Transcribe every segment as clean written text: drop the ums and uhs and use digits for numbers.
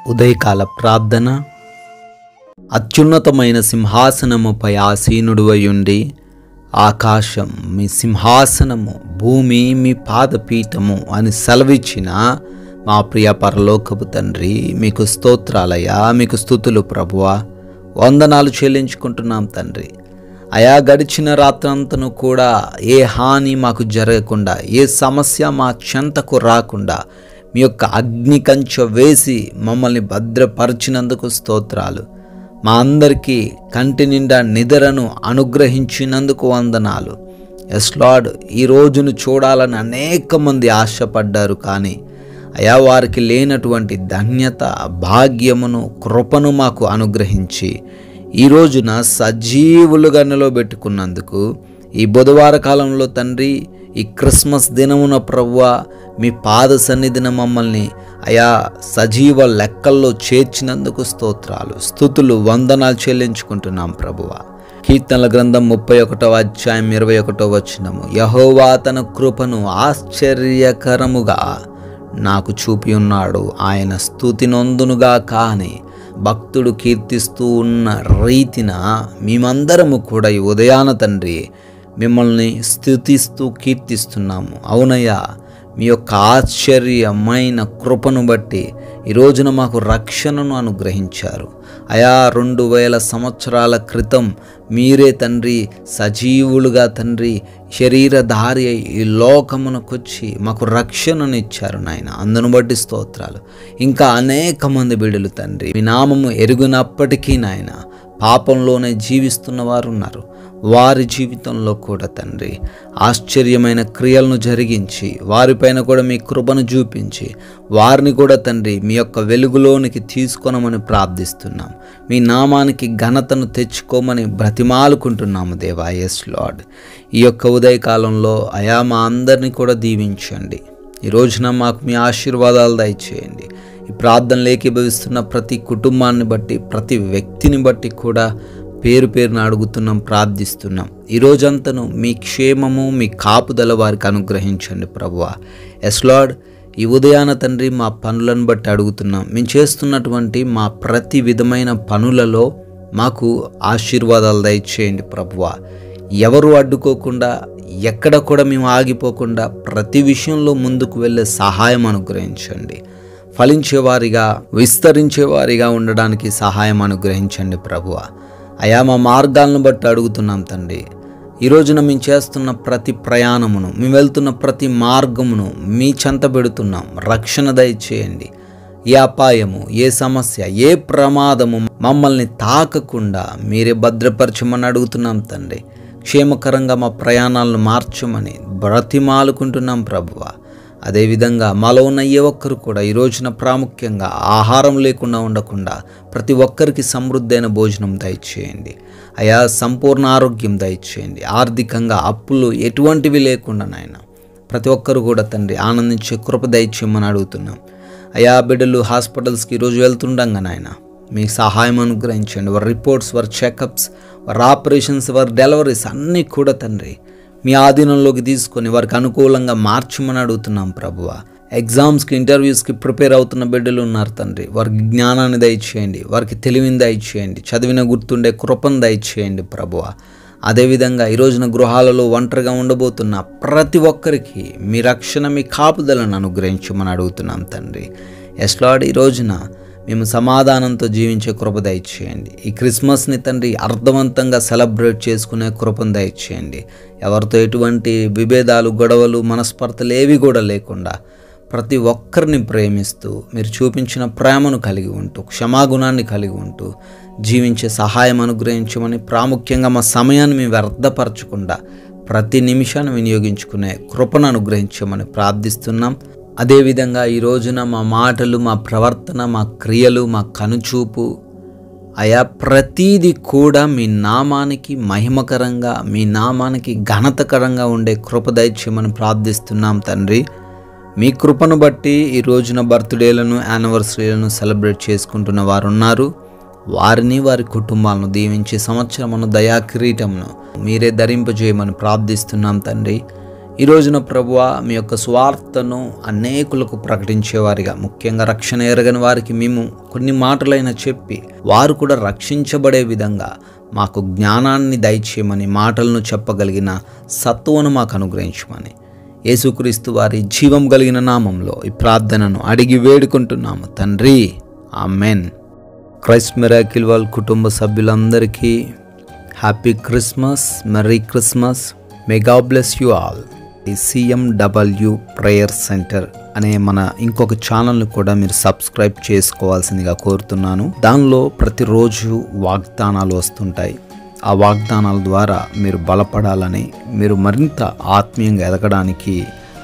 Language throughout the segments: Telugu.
ఉదయకాల ప్రార్థన. అత్యున్నతమైన సింహాసనముపై ఆసీనుడువయుండి, ఆకాశం మీ సింహాసనము, భూమి మీ పాదపీఠము అని సెలవిచ్చిన మా ప్రియ పరలోకపు తండ్రి, మీకు స్తోత్రాలయ్యా, మీకు స్తుతులు ప్రభువా. వందనాలు చెల్లించుకుంటున్నాం తండ్రి. అయా, గడిచిన రాత్రంతను కూడా ఏ హాని మాకు జరగకుండా, ఏ సమస్య మా చెంతకు రాకుండా మీ యొక్క అగ్ని కంచె వేసి మమ్మల్ని భద్రపరిచినందుకు స్తోత్రాలు. మా అందరికీ కంటి నిండా నిద్రను అనుగ్రహించినందుకు వందనాలు. ఎస్ లార్డ్, ఈ రోజును చూడాలని అనేక మంది ఆశపడ్డారు, కానీ అయా వారికి లేనటువంటి ధన్యత, భాగ్యమును, కృపను మాకు అనుగ్రహించి ఈ రోజున సజీవులుగా నిలబెట్టుకున్నందుకు, ఈ బుధవార కాలంలో తండ్రి, ఈ క్రిస్మస్ దినమున ప్రభువా మీ పాద సన్నిధిన మమ్మల్ని అయా సజీవ లెక్కల్లో చేర్చినందుకు స్తోత్రాలు, స్తుతులు, వందనాలు చెల్లించుకుంటున్నాం ప్రభువా. కీర్తనల గ్రంథం 31వ అధ్యాయం 21వ వచనము, యెహోవా తన కృపను ఆశ్చర్యకరముగా నాకు చూపి ఉన్నాడు, ఆయన స్తుతి నొందునుగా. కానీ భక్తుడు కీర్తిస్తూ ఉన్న రీతిన మేమందరము కూడా ఈ ఉదయాన తండ్రి మిమ్మల్ని స్తుతిస్తూ కీర్తిస్తున్నాము. అవునయ్యా, మీ యొక్క ఆశ్చర్యమైన కృపను బట్టి ఈ రోజున మాకు రక్షణను అనుగ్రహించారు. అయా, 2000 సంవత్సరాల క్రితం మీరే తండ్రి సజీవులుగా తండ్రి శరీరధారి ఈ లోకమునకొచ్చి మాకు రక్షణను ఇచ్చారు నాయన. అందును బట్టి స్తోత్రాలు. ఇంకా అనేక మంది బిడ్డలు తండ్రి మీ నామము ఎరుగునప్పటికీ నాయన పాపంలోనే జీవిస్తున్న వారు ఉన్నారు. వారి జీవితంలో కూడా తండ్రి ఆశ్చర్యమైన క్రియలను జరిగించి వారిపైన కూడా మీ కృపను చూపించి వారిని కూడా తండ్రి మీ యొక్క వెలుగులోనికి తీసుకొనమని ప్రార్థిస్తున్నాం. మీ నామానికి ఘనతను తెచ్చుకోమని బ్రతిమాలుకుంటున్నాము దేవా. ఎస్ లార్డ్, ఈ యొక్క ఉదయకాలంలో అయా మా అందరినీ కూడా దీవించండి. ఈ రోజున మాకు మీ ఆశీర్వాదాలు దయచేయండి. ఈ ప్రార్థనలు ఏకీభవిస్తున్న ప్రతి కుటుంబాన్ని బట్టి, ప్రతి వ్యక్తిని బట్టి కూడా పేరు పేరున అడుగుతున్నాం, ప్రార్థిస్తున్నాం. ఈ రోజంతను మీ క్షేమము, మీ కాపుదల వారికి అనుగ్రహించండి ప్రభువా. ఎస్ లార్డ్, ఈ ఉదయాన తండ్రి మా పనులను బట్టి అడుగుతున్నాం. మేము చేస్తున్నటువంటి మా ప్రతి విధమైన పనులలో మాకు ఆశీర్వాదాలు దయచేయండి ప్రభువా. ఎవరు అడ్డుకోకుండా, ఎక్కడ కూడా మేము ఆగిపోకుండా ప్రతి విషయంలో ముందుకు వెళ్ళే సహాయం అనుగ్రహించండి. ఫలించేవారిగా, విస్తరించేవారిగా ఉండడానికి సహాయం అనుగ్రహించండి ప్రభువా. అయా, మా మార్గాలను బట్టి అడుగుతున్నాం తండ్రి. ఈ రోజున మేము చేస్తున్న ప్రతి ప్రయాణమును, మేము వెళ్తున్న ప్రతి మార్గమును మీ చెంత పెడుతున్నాం. రక్షణ దయచేయండి. ఏ అపాయము, ఏ సమస్య, ఏ ప్రమాదము మమ్మల్ని తాకకుండా మీరే భద్రపరచమని అడుగుతున్నాం తండ్రి. క్షేమకరంగా మా ప్రయాణాలను మార్చమని బ్రతిమాలుకుంటున్నాం ప్రభువా. అదేవిధంగా మాలో ఉన్న ఏ ఒక్కరు కూడా ఈ రోజున ప్రాముఖ్యంగా ఆహారం లేకుండా ఉండకుండా ప్రతి ఒక్కరికి సమృద్ధైన భోజనం దయచేయండి. అయా, సంపూర్ణ ఆరోగ్యం దయచేయండి. ఆర్థికంగా అప్పులు ఎటువంటివి లేకుండా నాయన ప్రతి ఒక్కరు కూడా తండ్రి ఆనందించే కృప దయచేయమని అడుగుతున్నాం. అయా, బిడ్డలు హాస్పిటల్స్కి ఈరోజు వెళ్తుండగా నాయన మీ సహాయం అనుగ్రహించండి. వారి రిపోర్ట్స్, వారి చెకప్స్, వారి ఆపరేషన్స్, వారి డెలివరీస్ అన్నీ కూడా తండ్రి మీ ఆధీనంలోకి తీసుకొని వారికి అనుకూలంగా మార్చమని అడుగుతున్నాం ప్రభువా. ఎగ్జామ్స్కి, ఇంటర్వ్యూస్కి ప్రిపేర్ అవుతున్న బిడ్డలు ఉన్నారు తండ్రి. వారికి జ్ఞానాన్ని దయచేయండి, వారికి తెలివిని దయచేయండి, చదివిన గుర్తుండే కృపను దయచేయండి ప్రభువా. అదేవిధంగా ఈ రోజున గృహాలలో ఒంటరిగా ఉండబోతున్న ప్రతి ఒక్కరికి మీ రక్షణ, మీ కాపుదలను అనుగ్రహించమని అడుగుతున్నాం తండ్రి. ఎస్ లార్డ్, ఈ రోజున మేము సమాధానంతో జీవించే కృప దయచేయండి. ఈ క్రిస్మస్ని తండ్రి అర్థవంతంగా సెలబ్రేట్ చేసుకునే కృపను దయచేయండి. ఎవరితో ఎటువంటి విభేదాలు, గొడవలు, మనస్పర్ధలు ఏవి కూడా లేకుండా ప్రతి ఒక్కరిని ప్రేమిస్తూ మీరు చూపించిన ప్రేమను కలిగి ఉంటూ, క్షమాగుణాన్ని కలిగి ఉంటూ జీవించే సహాయం అనుగ్రహించమని, ప్రాముఖ్యంగా మా సమయాన్ని మేము వ్యర్థపరచకుండా ప్రతి నిమిషాన్ని వినియోగించుకునే కృపను అనుగ్రహించమని ప్రార్థిస్తున్నాం. అదేవిధంగా ఈ రోజున మా మాటలు, మా ప్రవర్తన, మా క్రియలు, మా కనుచూపు అయా ప్రతీది కూడా మీ నామానికి మహిమకరంగా, మీ నామానికి ఘనతకరంగా ఉండే కృప దయచేయమని ప్రార్థిస్తున్నాం తండ్రి. మీ కృపను బట్టి ఈ రోజున బర్త్డేలను, యానివర్సరీలను సెలబ్రేట్ చేసుకుంటున్న వారు ఉన్నారు. వారిని, వారి కుటుంబాలను దీవించి సంవత్సరమును దయా కిరీటమును మీరే ధరింపజేయమని ప్రార్థిస్తున్నాం తండ్రి. ఈ రోజున ప్రభువా మీ యొక్క స్వార్థను అనేకులకు ప్రకటించేవారిగా, ముఖ్యంగా రక్షణ ఎరగని వారికి మేము కొన్ని మాటలైనా చెప్పి వారు కూడా రక్షించబడే విధంగా మాకు జ్ఞానాన్ని దయచేయమని, మాటలను చెప్పగలిగిన సత్తువను మాకు అనుగ్రహించమని యేసుక్రీస్తు వారి జీవం కలిగిన నామంలో ఈ ప్రార్థనను అడిగి వేడుకుంటున్నాము తండ్రి, ఆమెన్. క్రైస్ట్ మిరాకిల్ వరల్డ్ కుటుంబ సభ్యులందరికీ happy Christmas, merry Christmas. May God bless you all. ఈ CMW ప్రేయర్ సెంటర్ అనే మన ఇంకొక ఛానల్ని కూడా మీరు సబ్స్క్రైబ్ చేసుకోవాల్సిందిగా కోరుతున్నాను. దానిలో ప్రతిరోజు వాగ్దానాలు వస్తుంటాయి. ఆ వాగ్దానాల ద్వారా మీరు బలపడాలని, మీరు మరింత ఆత్మీయంగా ఎదగడానికి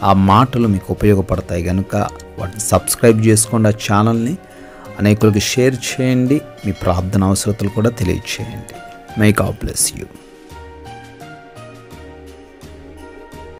ఆ మాటలు మీకు ఉపయోగపడతాయి కనుక వాటిని సబ్స్క్రైబ్ చేసుకోండి. ఆ ఛానల్ని అనేకులకు షేర్ చేయండి. మీ ప్రార్థన అవసరతలు కూడా తెలియచేయండి. May God bless you.